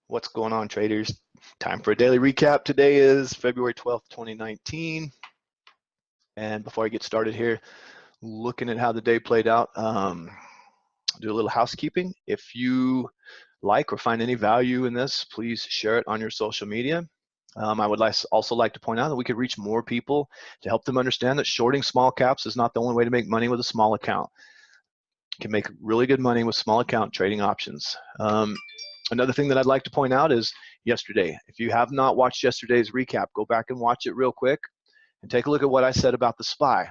What's going on, traders? Time for a daily recap. Today is February 12th, 2019. And before I get started here, looking at how the day played out, do a little housekeeping. If you like or find any value in this, please share it on your social media. I would also like to point out that we could reach more people to help them understand that shorting small caps is not the only way to make money with a small account. You can make really good money with small account trading options. Another thing that I'd like to point out is yesterday. If you have not watched yesterday's recap, go back and watch it real quick and take a look at what I said about the SPY.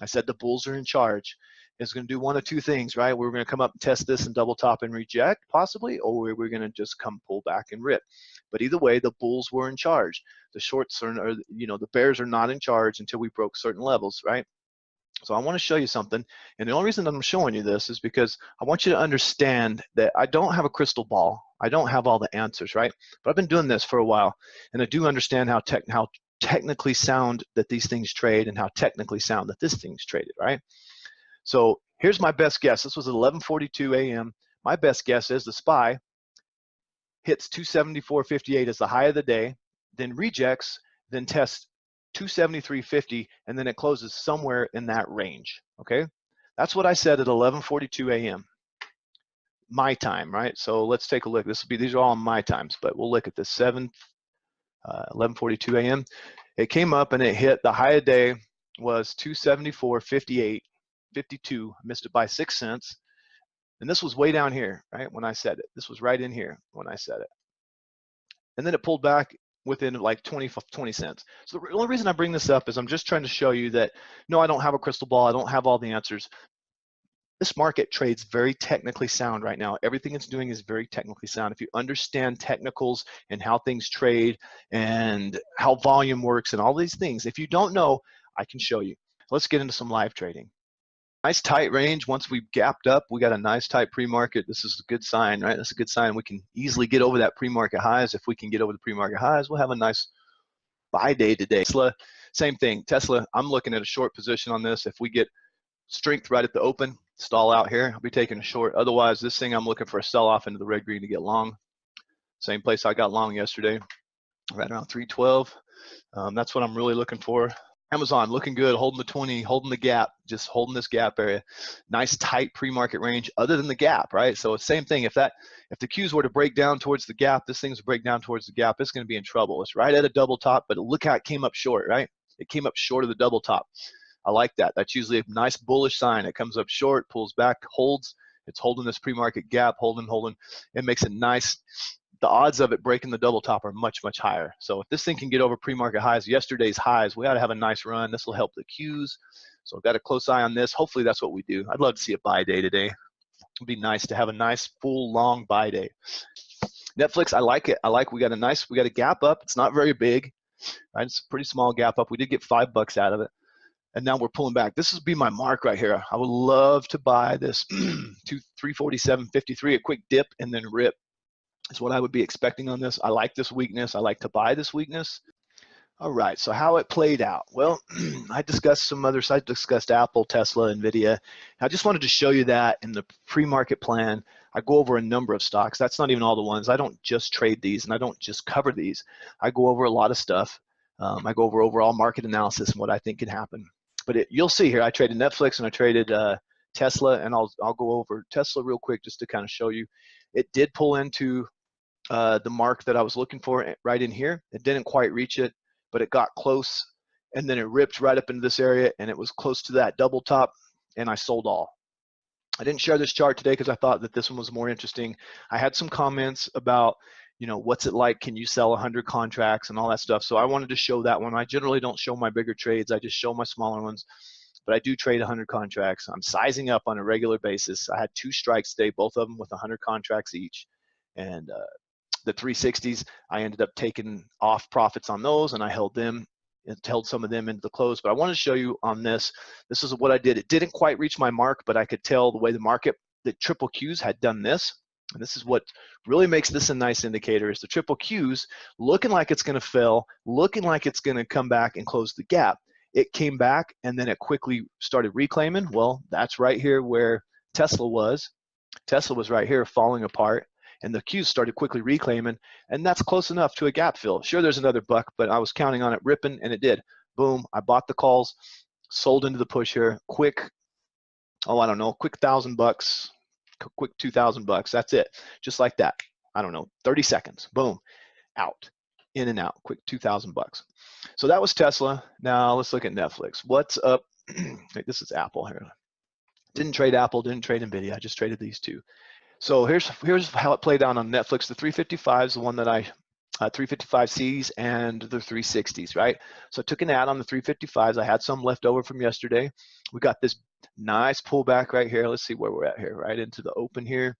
I said the bulls are in charge. It's going to do one of two things, right? We're going to come up and test this and double top and reject, possibly, or we're going to just come pull back and rip. But either way, the bulls were in charge. The shorts are, the bears are not in charge until we broke certain levels, right? So I want to show you something, and the only reason I'm showing you this is because I want you to understand that I don't have a crystal ball. I don't have all the answers, right? But I've been doing this for a while, and I do understand how technically sound that these things trade and how technically sound that this thing's traded, right? So here's my best guess. This was at 11:42 a.m. My best guess is the SPY hits 274.58 as the high of the day, then rejects, then tests 273.50, and then it closes somewhere in that range, okay? That's what I said at 11:42 a.m. my time, right? So let's take a look. These are all my times, but we'll look at this 11:42 a.m. It came up and it hit, the high of day was 274.58, 52, missed it by 6 cents. And this was way down here, right, when I said it. This was right in here when I said it. And then it pulled back within like 20 cents. So the only reason I bring this up is I'm just trying to show you that, no, I don't have a crystal ball. I don't have all the answers. This market trades very technically sound right now. Everything it's doing is very technically sound. If you understand technicals and how things trade and how volume works and all these things, if you don't know, I can show you. Let's get into some live trading. Nice tight range. Once we've gapped up, we got a nice tight pre-market. This is a good sign, right? That's a good sign. We can easily get over that pre-market highs. If we can get over the pre-market highs, we'll have a nice buy day today. Tesla, same thing. Tesla, I'm looking at a short position on this. If we get strength right at the open, stall out here, I'll be taking a short. Otherwise, this thing, I'm looking for a sell-off into the red green to get long. Same place I got long yesterday, right around 312. That's what I'm really looking for. Amazon looking good, holding the 20, holding the gap, just holding this gap area. Nice tight pre-market range other than the gap, right? So same thing, if the Qs were to break down towards the gap, this thing's break down towards the gap, it's going to be in trouble. It's right at a double top, but look how it came up short, right? It came up short of the double top. I like that. That's usually a nice bullish sign. It comes up short, pulls back, holds. It's holding this pre-market gap, holding. It makes it nice. The odds of it breaking the double top are much, much higher. So if this thing can get over pre-market highs, yesterday's highs, we ought to have a nice run. This will help the Qs. So I've got a close eye on this. Hopefully that's what we do. I'd love to see a buy day today. It'd be nice to have a nice full long buy day. Netflix, I like it. We got a gap up. It's not very big, right? It's a pretty small gap up. We did get $5 out of it. And now we're pulling back. This would be my mark right here. I would love to buy this 347.53, a quick dip and then rip. Is what I would be expecting on this. I like this weakness. I like to buy this weakness. All right, so how it played out. Well, I discussed Apple, Tesla, NVIDIA. I just wanted to show you that in the pre-market plan, I go over a number of stocks. That's not even all the ones. I don't just trade these and I don't just cover these. I go over a lot of stuff. I go over overall market analysis and what I think can happen. But you'll see here, I traded Netflix and I traded Tesla, and I'll go over Tesla real quick just to kind of show you. It did pull into the mark that I was looking for right in here. It didn't quite reach it, but it got close, and then it ripped right up into this area, and it was close to that double top, and I sold all. I didn't share this chart today because I thought that this one was more interesting. I had some comments about, what's it like? Can you sell 100 contracts and all that stuff? So I wanted to show that one. I generally don't show my bigger trades. I just show my smaller ones, but I do trade 100 contracts. I'm sizing up on a regular basis. I had 2 strikes today, both of them with 100 contracts each. And the 360s, I ended up taking off profits on those, and I held some of them into the close. But I wanted to show you on this. This is what I did. It didn't quite reach my mark, but I could tell the way the triple Qs had done this. And this is what really makes this a nice indicator, is the triple Qs looking like it's going to fail, looking like it's going to come back and close the gap. It came back, and then it quickly started reclaiming. Well, that's right here where Tesla was. Tesla was right here falling apart. and the Qs started quickly reclaiming, and that's close enough to a gap fill. Sure, there's another buck, but I was counting on it ripping, and it did. Boom, I bought the calls, sold into the push here, quick, oh, I don't know, quick $1,000, quick $2,000, that's it, just like that. I don't know, 30 seconds, boom, out, in and out, quick $2,000. So that was Tesla. Now let's look at Netflix. What's up? This is Apple here. Didn't trade Apple, didn't trade Nvidia, I just traded these two. So here's how it played out on Netflix. The 355 is the one that I 355Cs and the 360s, right? So I took an ad on the 355s. I had some left over from yesterday. We got this nice pullback right here. Let's see where we're at here, right into the open here.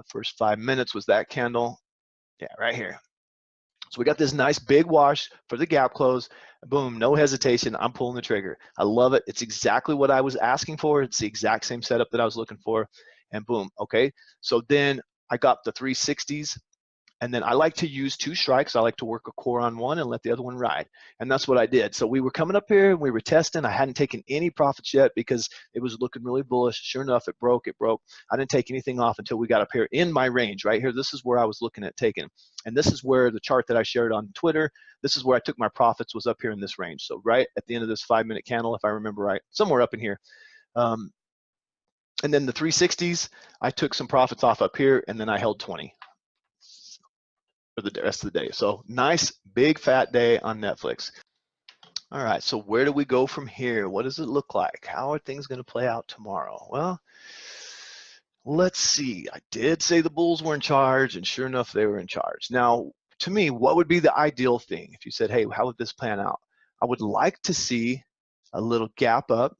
First 5 minutes was that candle. Yeah, right here. So we got this nice big wash for the gap close. Boom, no hesitation. I'm pulling the trigger. I love it. It's exactly what I was asking for. It's the exact same setup that I was looking for. And boom, okay. So then I got the 360s. And then I like to use two strikes. I like to work a core on one and let the other one ride. And that's what I did. So we were coming up here and we were testing. I hadn't taken any profits yet because it was looking really bullish. Sure enough, it broke. I didn't take anything off until we got up here in my range right here. This is where I was looking at taking. And this is where the chart that I shared on Twitter, this is where I took my profits, was up here in this range. So right at the end of this 5-minute candle, if I remember right, somewhere up in here. And then the 360s, I took some profits off up here and then I held 20. For the rest of the day. So nice big fat day on Netflix. All right, so where do we go from here? What does it look like? How are things going to play out tomorrow? Well, let's see. I did say the bulls were in charge, and sure enough, they were in charge. Now, to me, what would be the ideal thing? If you said, hey, how would this plan out? I would like to see a little gap up.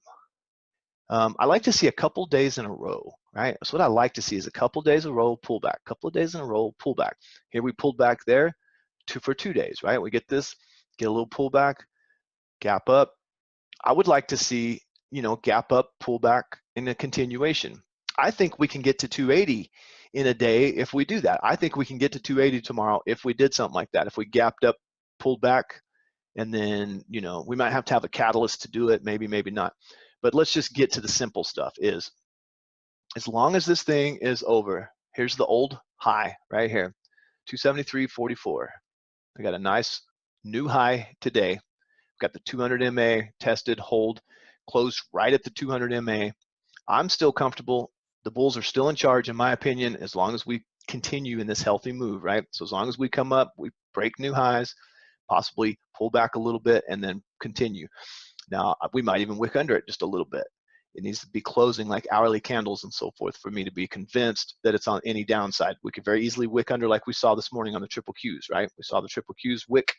I like to see a couple days in a row, right? That's what I like to see, is a couple days in a row, pullback, couple of days in a row, pullback. Here we pulled back there for 2 days, right? We get this, get a little pullback, gap up. I would like to see, you know, gap up, pullback in a continuation. I think we can get to 280 in a day if we do that. I think we can get to 280 tomorrow if we did something like that. If we gapped up, pulled back, and then, you know, we might have to have a catalyst to do it, maybe, maybe not. But let's just get to the simple stuff. Is as long as this thing is over, here's the old high right here, 273.44. I got a nice new high today. We've got the 200 MA tested, hold, closed right at the 200 MA. I'm still comfortable. The bulls are still in charge, in my opinion, as long as we continue in this healthy move, right? So as long as we come up, we break new highs, possibly pull back a little bit, and then continue. Now, we might even wick under it just a little bit. It needs to be closing like hourly candles and so forth for me to be convinced that it's on any downside. We could very easily wick under like we saw this morning on the triple Qs, right? We saw the triple Qs wick.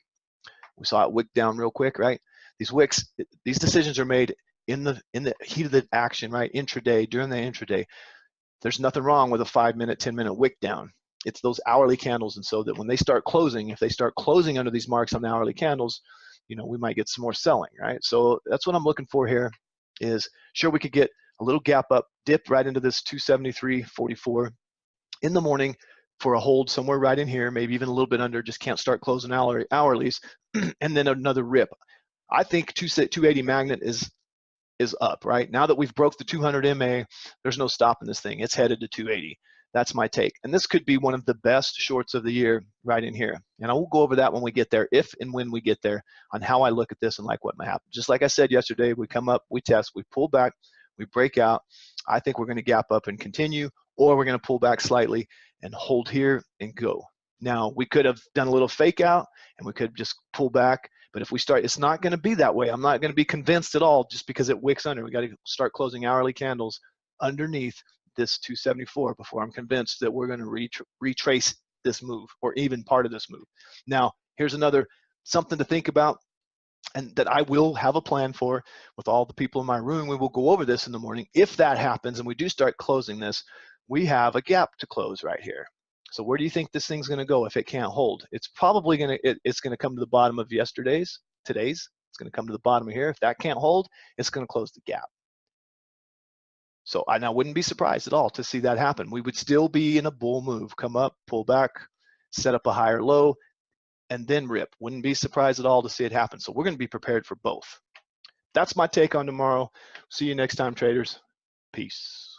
We saw it wick down real quick, right? These wicks, these decisions are made in the heat of the action, right? Intraday, during the intraday. There's nothing wrong with a 5-minute, 10-minute wick down. It's those hourly candles, and so that when they start closing, if they start closing under these marks on the hourly candles, you know, we might get some more selling, right? So that's what I'm looking for here. Is sure we could get a little gap up, dip right into this 273.44 in the morning for a hold somewhere right in here, maybe even a little bit under, just can't start closing hourlies, and then another rip. I think 280 magnet is up, right? Now that we've broke the 200 MA, there's no stopping this thing. It's headed to 280. That's my take. And this could be one of the best shorts of the year right in here. And I will go over that when we get there, if and when we get there, on how I look at this and like what might happen. Just like I said yesterday, we come up, we test, we pull back, we break out. I think we're going to gap up and continue, or we're going to pull back slightly and hold here and go. Now, we could have done a little fake out and we could just pull back. But if we start, it's not going to be that way. I'm not going to be convinced at all just because it wicks under. We got to start closing hourly candles underneath this 274 before I'm convinced that we're going to retrace this move or even part of this move. Now, here's another something to think about, and that I will have a plan for with all the people in my room. We will go over this in the morning. If that happens and we do start closing this, we have a gap to close right here. So where do you think this thing's going to go if it can't hold? It's probably going to, it's going to come to the bottom of today's. It's going to come to the bottom of here. If that can't hold, it's going to close the gap. So I wouldn't be surprised at all to see that happen. We would still be in a bull move, come up, pull back, set up a higher low, and then rip. Wouldn't be surprised at all to see it happen. So we're going to be prepared for both. That's my take on tomorrow. See you next time, traders. Peace.